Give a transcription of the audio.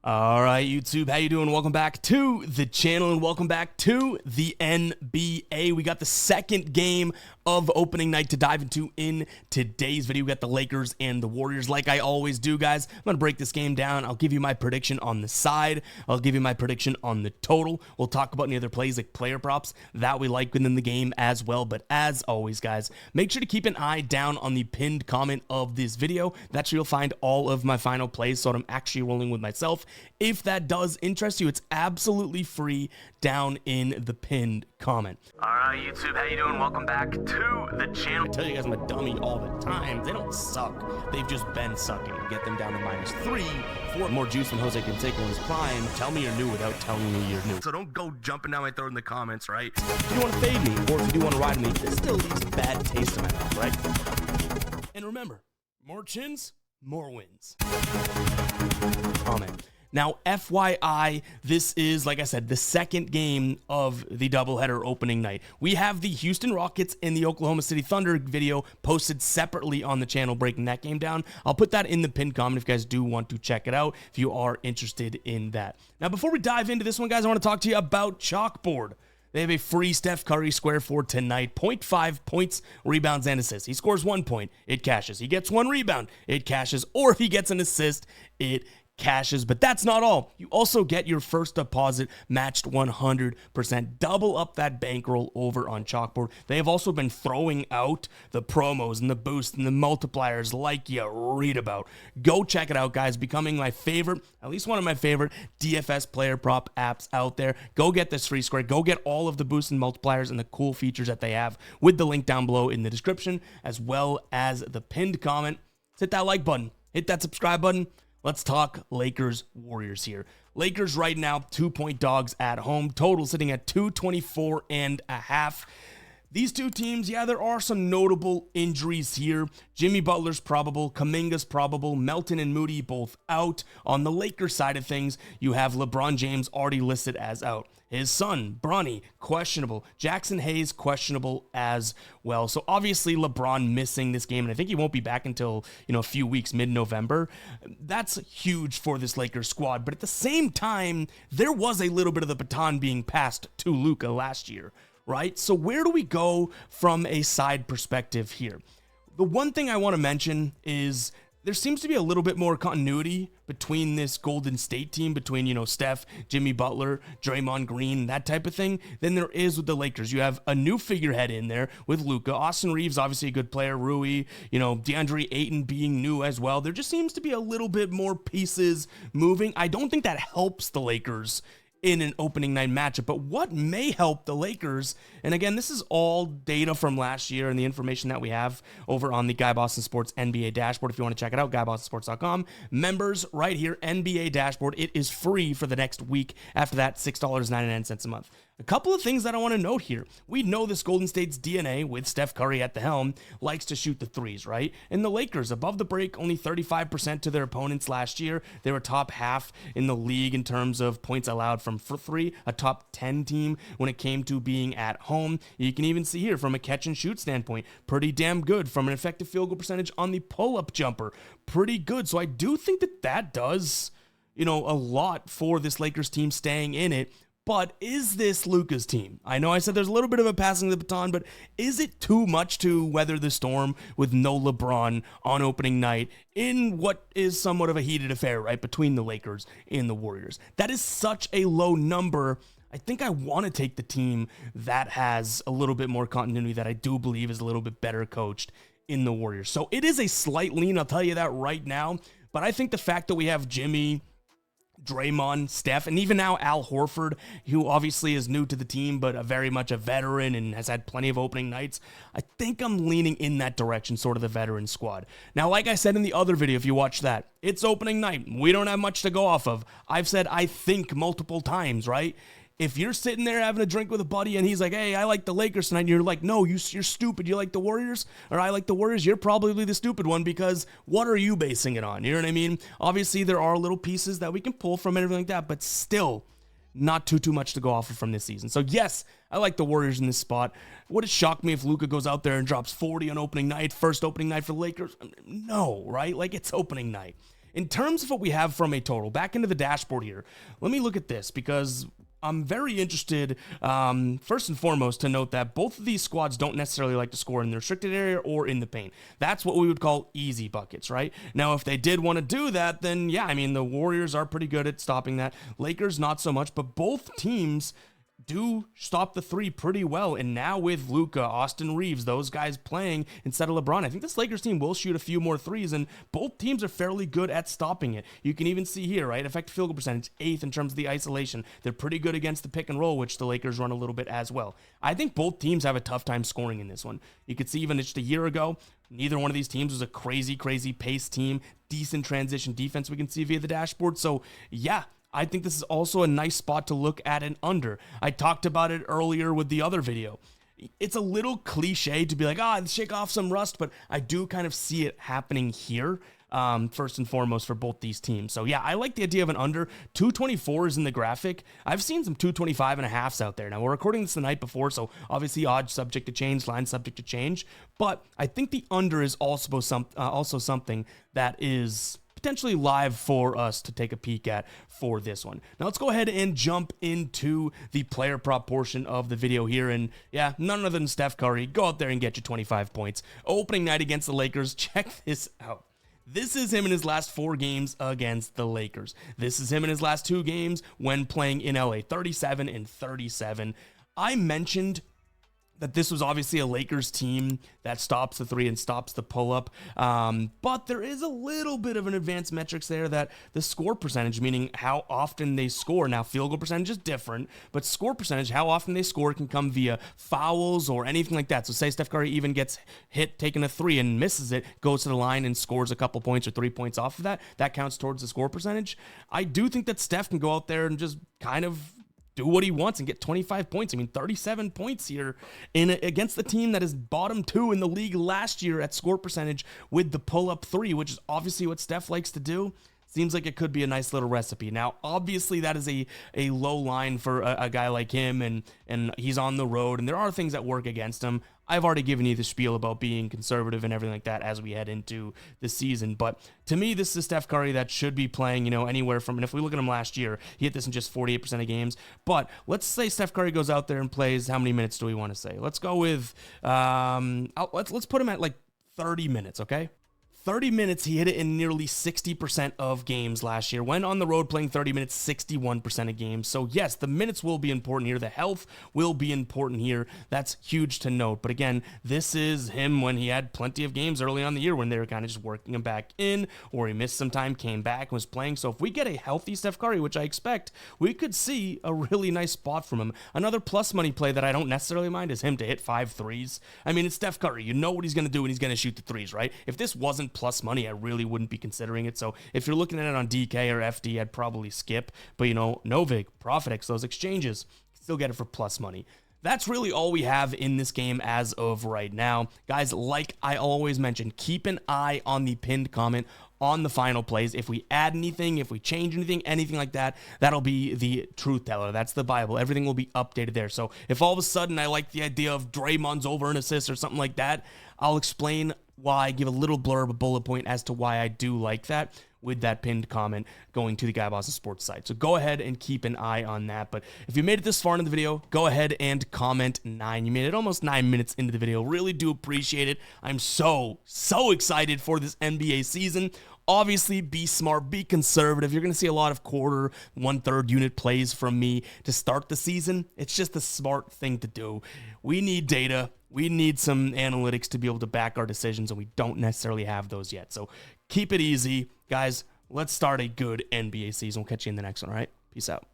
All right, YouTube, how you doing? Welcome back to the channel and welcome back to the NBA. We got the second game of opening night to dive into in today's video. We got the Lakers and the Warriors. Like I always do, guys, I'm going to break this game down. I'll give you my prediction on the side. I'll give you my prediction on the total. We'll talk about any other plays like player props that we like within the game as well. But as always, guys, make sure to keep an eye down on the pinned comment of this video. That's where you'll find all of my final plays, so I'm actually rolling with myself. If that does interest you, it's absolutely free down in the pinned comment. All right, YouTube, how you doing? Welcome back to the channel. I tell you guys I'm a dummy all the time. They don't suck. They've just been sucking. Get them down to -3, 4. More juice than Jose Canseco in his prime. Tell me you're new without telling me you're new. So don't go jumping down my throat in the comments, right? If you want to fade me, or if you do want to ride me, this still leaves a bad taste in my mouth, right? And remember, more chins, more wins. Comment. Now, FYI, this is, like I said, the second game of the doubleheader opening night. We have the Houston Rockets and the Oklahoma City Thunder video posted separately on the channel, breaking that game down. I'll put that in the pinned comment if you guys do want to check it out, if you are interested in that. Now, before we dive into this one, guys, I want to talk to you about Chalkboard. They have a free Steph Curry square for tonight. 0.5 points, rebounds, and assists. He scores 1 point, it cashes. He gets 1 rebound, it cashes. Or if he gets an assist, it cashes. But that's not all. You also get your first deposit matched 100%. Double up that bankroll over on Chalkboard. They have also been throwing out the promos and the boosts and the multipliers like you read about. Go check it out, guys. Becoming my favorite, at least one of my favorite DFS player prop apps out there. Go get this free square. Go get all of the boosts and multipliers and the cool features that they have with the link down below in the description, as well as the pinned comment. Hit that like button. Hit that subscribe button. Let's talk Lakers Warriors here. Lakers right now 2-point dogs at home. Total sitting at 224.5. These two teams, yeah, there are some notable injuries here. Jimmy Butler's probable, Kuminga's probable, Melton and Moody both out. On the Lakers side of things, you have LeBron James already listed as out. His son, Bronny, questionable. Jackson Hayes, questionable as well. So obviously LeBron missing this game, and I think he won't be back until, a few weeks, mid-November. That's huge for this Lakers squad. But at the same time, there was a little bit of the baton being passed to Luka last year, right? So where do we go from a side perspective here? The one thing I want to mention is there seems to be a little bit more continuity between this Golden State team, between, Steph, Jimmy Butler, Draymond Green, that type of thing, than there is with the Lakers. You have a new figurehead in there with Luka. Austin Reeves, obviously a good player. Rui, DeAndre Ayton being new as well. There just seems to be a little bit more pieces moving. I don't think that helps the Lakers in an opening night matchup, but what may help the Lakers, and again, this is all data from last year and the information that we have over on the Guy Boston Sports NBA dashboard. If you want to check it out, GuyBostonSports.com. Members right here, NBA dashboard. It is free for the next week. After that, $6.99 a month. A couple of things that I want to note here. We know this Golden State's DNA, with Steph Curry at the helm, likes to shoot the threes, right? And the Lakers, above the break, only 35% to their opponents last year. They were top half in the league in terms of points allowed from three, a top 10 team when it came to being at home. You can even see here from a catch and shoot standpoint, pretty damn good. From an effective field goal percentage on the pull-up jumper, pretty good. So I do think that does, a lot for this Lakers team staying in it. But is this Luka's team? I know I said there's a little bit of a passing of the baton, but is it too much to weather the storm with no LeBron on opening night in what is somewhat of a heated affair, right, between the Lakers and the Warriors? That is such a low number. I think I want to take the team that has a little bit more continuity, that I do believe is a little bit better coached in the Warriors. So it is a slight lean, I'll tell you that right now. But I think the fact that we have Jimmy, Draymond, Steph, and even now Al Horford, who obviously is new to the team, but very much a veteran and has had plenty of opening nights, I think I'm leaning in that direction, sort of the veteran squad. Now, like I said in the other video, if you watch that, it's opening night. We don't have much to go off of. I've said I think multiple times, right? If you're sitting there having a drink with a buddy and he's like, hey, I like the Lakers tonight, and you're like, no, you're stupid, you like the Warriors? Or I like the Warriors, you're probably the stupid one, because what are you basing it on? You know what I mean? Obviously, there are little pieces that we can pull from and everything like that, but still, not too much to go off of from this season. So yes, I like the Warriors in this spot. Would it shock me if Luka goes out there and drops 40 on opening night, first opening night for the Lakers? No, right? Like, it's opening night. In terms of what we have from a total, back into the dashboard here, let me look at this because I'm very interested, first and foremost, to note that both of these squads don't necessarily like to score in the restricted area or in the paint. That's what we would call easy buckets, right? Now, if they did want to do that, then yeah, I mean, the Warriors are pretty good at stopping that. Lakers, not so much, but both teams do stop the three pretty well. And now with Luka, Austin Reeves, those guys playing instead of LeBron, I think this Lakers team will shoot a few more threes, and both teams are fairly good at stopping it. You can even see here, right? Effective field goal percentage, 8th in terms of the isolation. They're pretty good against the pick and roll, which the Lakers run a little bit as well. I think both teams have a tough time scoring in this one. You could see even just a year ago, neither one of these teams was a crazy pace team. Decent transition defense we can see via the dashboard. So yeah, I think this is also a nice spot to look at an under. I talked about it earlier with the other video. It's a little cliche to be like, shake off some rust, but I do kind of see it happening here, first and foremost for both these teams. So yeah, I like the idea of an under. 224 is in the graphic. I've seen some 225 and a halves out there. Now we're recording this the night before, so obviously odds subject to change, line subject to change, but I think the under is also something that is potentially live for us to take a peek at for this one. Now let's go ahead and jump into the player prop portion of the video here. And yeah, none other than Steph Curry, go out there and get you 25 points. Opening night against the Lakers, check this out. This is him in his last 4 games against the Lakers. This is him in his last 2 games when playing in LA, 37 and 37. I mentioned that this was obviously a Lakers team that stops the 3 and stops the pull-up, but there is a little bit of an advanced metrics there that the score percentage, meaning how often they score. Now, field goal percentage is different, but score percentage, how often they score, can come via fouls or anything like that. So say Steph Curry even gets hit taking a 3 and misses it, goes to the line and scores a couple points or 3 points off of that, that counts towards the score percentage. I do think that Steph can go out there and just kind of do what he wants and get 25 points. I mean, 37 points here against the team that is bottom 2 in the league last year at score percentage with the pull-up 3, which is obviously what Steph likes to do. Seems like it could be a nice little recipe. Now, obviously, that is a low line for a guy like him, and he's on the road, and there are things that work against him. I've already given you the spiel about being conservative and everything like that as we head into the season. But to me, this is Steph Curry that should be playing, anywhere from, and if we look at him last year, he hit this in just 48% of games. But let's say Steph Curry goes out there and plays, how many minutes do we want to say? Let's go with, let's put him at like 30 minutes, okay? 30 minutes, he hit it in nearly 60% of games last year. When on the road playing 30 minutes, 61% of games. So yes, the minutes will be important here. The health will be important here. That's huge to note. But again, this is him when he had plenty of games early on in the year when they were kind of just working him back in, or he missed some time, came back, was playing. So if we get a healthy Steph Curry, which I expect, we could see a really nice spot from him. Another plus money play that I don't necessarily mind is him to hit 5 threes. I mean, it's Steph Curry. You know what he's going to do, and he's going to shoot the threes, right? If this wasn't plus money, I really wouldn't be considering it. So if you're looking at it on DK or FD, I'd probably skip. But Novig, Profitex, those exchanges, still get it for plus money. That's really all we have in this game as of right now. Guys, like I always mention, keep an eye on the pinned comment on the final plays. If we add anything, if we change anything like that, that'll be the truth teller. That's the Bible. Everything will be updated there. So if all of a sudden I like the idea of Draymond's over an assist or something like that, I'll explain why, give a little blurb, a bullet point as to why I do like that with that pinned comment going to the Guy Boss Sports site. So go ahead and keep an eye on that. But if you made it this far into the video, go ahead and comment 9. You made it almost 9 minutes into the video. Really do appreciate it. I'm so excited for this NBA season. Obviously, be smart, be conservative. You're going to see a lot of quarter, 1/3 unit plays from me to start the season. It's just the smart thing to do. We need data. We need some analytics to be able to back our decisions, and we don't necessarily have those yet. So keep it easy. Guys, let's start a good NBA season. We'll catch you in the next one, all right? Peace out.